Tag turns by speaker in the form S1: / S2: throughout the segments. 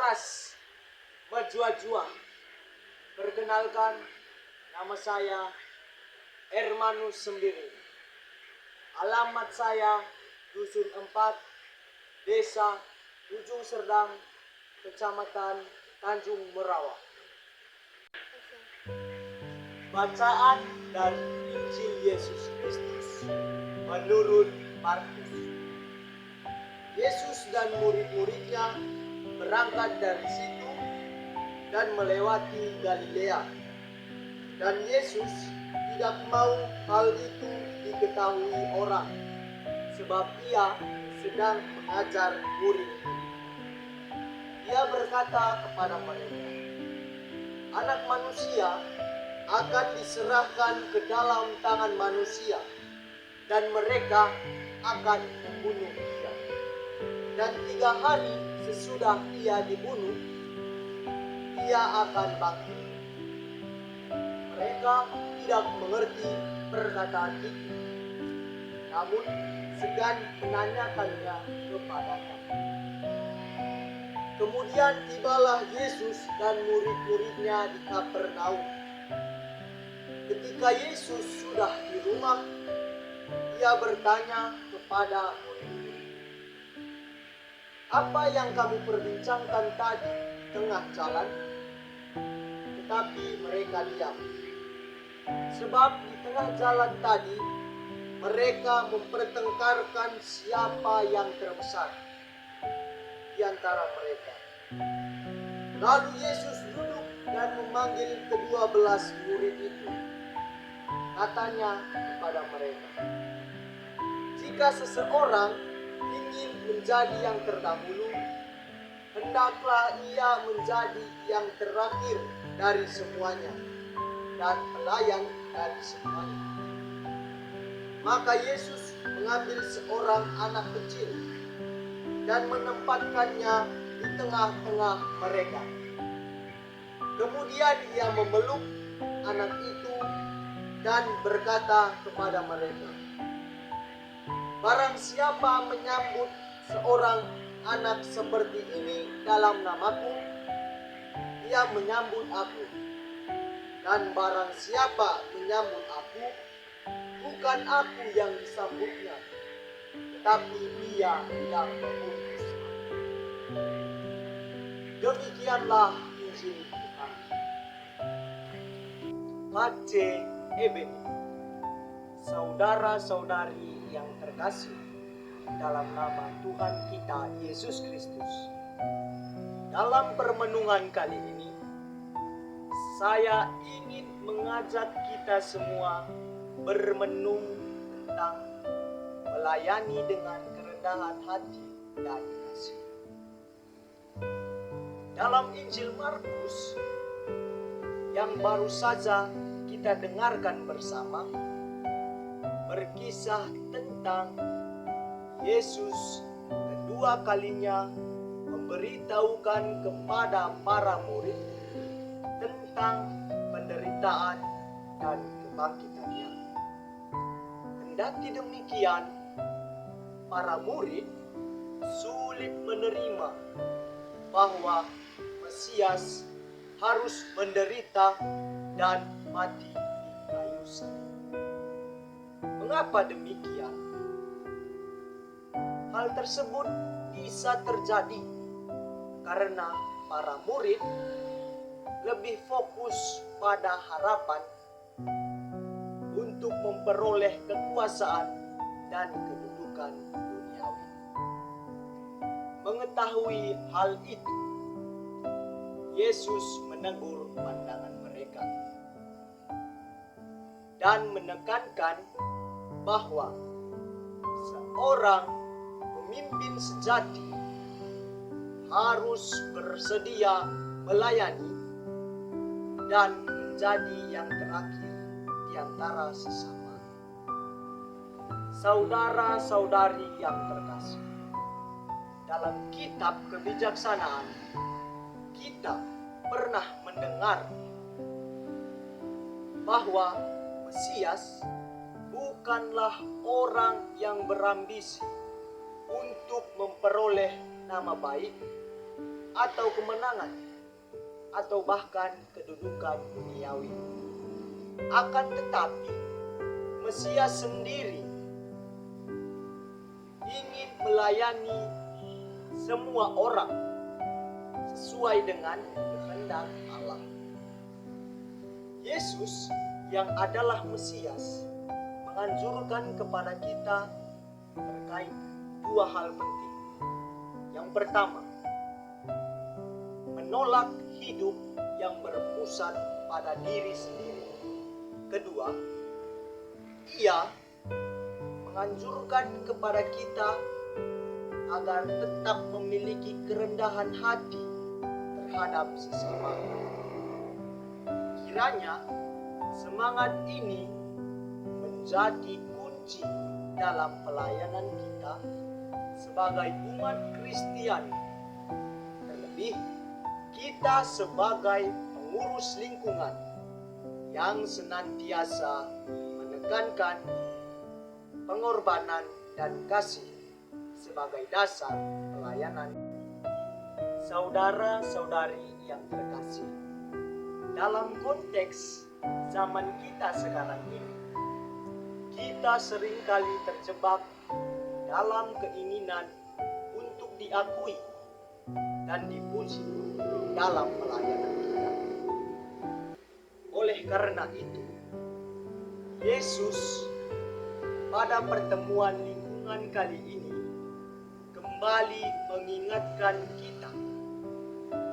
S1: kelas Majua-Jua. Perkenalkan, nama saya Hermanus Sembiring. Alamat saya Dusun 4, Desa Ujung Serdang, Kecamatan Tanjung Merawa. Bacaan dari Injil Yesus Kristus menurut Markus. Yesus dan murid-muridnya berangkat dari situ dan melewati Galilea. Dan Yesus tidak mau hal itu diketahui orang, sebab ia sedang mengajar murid. Ia berkata kepada mereka, Anak manusia akan diserahkan ke dalam tangan manusia, dan mereka akan membunuh dia. Dan 3 hari sesudah ia dibunuh, ia akan bangkit. Mereka tidak mengerti perkataan itu, namun segan menanyakannya kepadanya. Kemudian tibalah Yesus dan murid-muridnya di Kapernaum. Ketika Yesus sudah di rumah, ia bertanya kepada murid-murid, apa yang kamu perbincangkan tadi tengah jalan? Tetapi mereka diam. Sebab di tengah jalan tadi, mereka mempertengkarkan siapa yang terbesar di antara mereka. Lalu Yesus duduk dan memanggil ke-12 murid itu. Katanya kepada mereka, jika seseorang ingin menjadi yang terdahulu, hendaklah ia menjadi yang terakhir dari semuanya dan pelayan dari semuanya. Maka Yesus mengambil seorang anak kecil dan menempatkannya di tengah-tengah mereka. Kemudian ia memeluk anak itu dan berkata kepada mereka, barang siapa menyambut seorang anak seperti ini dalam namaku, ia menyambut aku. Dan barang siapa menyambut aku, bukan aku yang disambutnya, tetapi dia yang mengutus aku. Demikianlah Injil Tuhan. Pace Ebeni, saudara-saudari yang terkasih dalam nama Tuhan kita Yesus Kristus. Dalam permenungan kali ini, saya ingin mengajak kita semua bermenung tentang melayani dengan kerendahan hati dan kasih. Dalam Injil Markus yang baru saja kita dengarkan bersama, berkisah tentang Yesus kedua kalinya memberitahukan kepada para murid tentang penderitaan dan kebangkitannya. Kendati demikian, para murid sulit menerima bahwa Mesias harus menderita dan mati di kayu salib. Mengapa demikian? Hal tersebut bisa terjadi karena para murid lebih fokus pada harapan untuk memperoleh kekuasaan dan kedudukan duniawi. Mengetahui hal itu, Yesus menegur pandangan mereka dan menekankan bahwa seorang pemimpin sejati harus bersedia melayani dan menjadi yang terakhir di antara sesama. Saudara-saudari yang terkasih, dalam kitab kebijaksanaan kita pernah mendengar bahwa Mesias bukanlah orang yang berambisi untuk memperoleh nama baik atau kemenangan, atau bahkan kedudukan duniawi. Akan tetapi, Mesias sendiri ingin melayani semua orang sesuai dengan kehendak Allah. Yesus yang adalah Mesias menganjurkan kepada kita terkait dua hal penting. Yang pertama, menolak hidup yang berpusat pada diri sendiri. Kedua, Ia menganjurkan kepada kita agar tetap memiliki kerendahan hati terhadap sesama. Kiranya semangat ini menjadi kunci dalam pelayanan kita sebagai umat Kristiani, terlebih kita sebagai pengurus lingkungan yang senantiasa menekankan pengorbanan dan kasih sebagai dasar pelayanan. Saudara-saudari yang terkasih, dalam konteks zaman kita sekarang ini, kita seringkali terjebak dalam keinginan untuk diakui dan dipuji dalam pelayanan kita. Oleh karena itu, Yesus pada pertemuan lingkungan kali ini kembali mengingatkan kita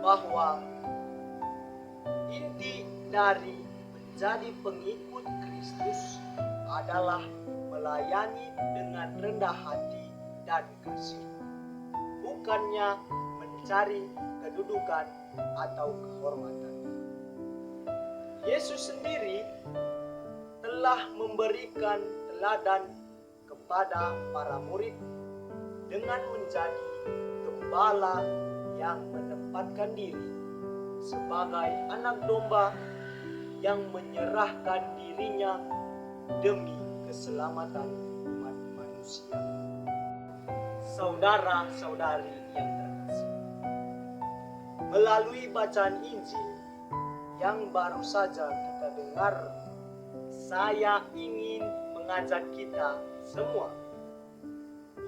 S1: bahwa inti dari menjadi pengikut Kristus adalah melayani dengan rendah hati dan kasih, bukannya mencari kedudukan atau kehormatan. Yesus sendiri telah memberikan teladan kepada para murid dengan menjadi gembala yang menempatkan diri sebagai anak domba yang menyerahkan dirinya demi keselamatan umat manusia. Saudara-saudari yang terkasih, melalui bacaan Injil yang baru saja kita dengar, saya ingin mengajak kita semua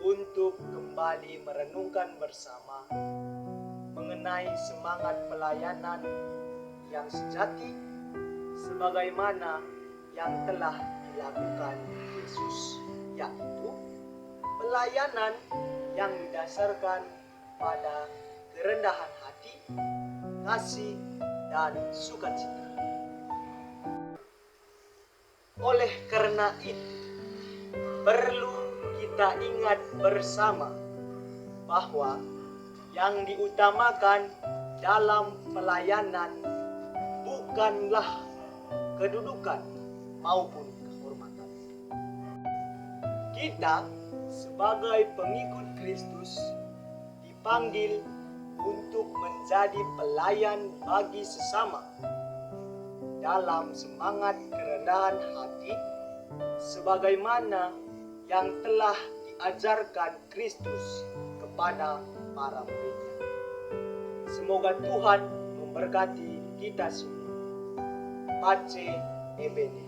S1: untuk kembali merenungkan bersama mengenai semangat pelayanan yang sejati sebagaimana yang telah dilakukan Yesus, yaitu pelayanan yang didasarkan pada kerendahan hati, kasih, dan sukacita. Oleh karena itu, perlu kita ingat bersama bahwa yang diutamakan dalam pelayanan bukanlah kedudukan maupun kehormatan. Kita sebagai pengikut Kristus dipanggil untuk menjadi pelayan bagi sesama dalam semangat kerendahan hati sebagaimana yang telah diajarkan Kristus kepada para muridnya. Semoga Tuhan memberkati kita semua. Pace Ebene.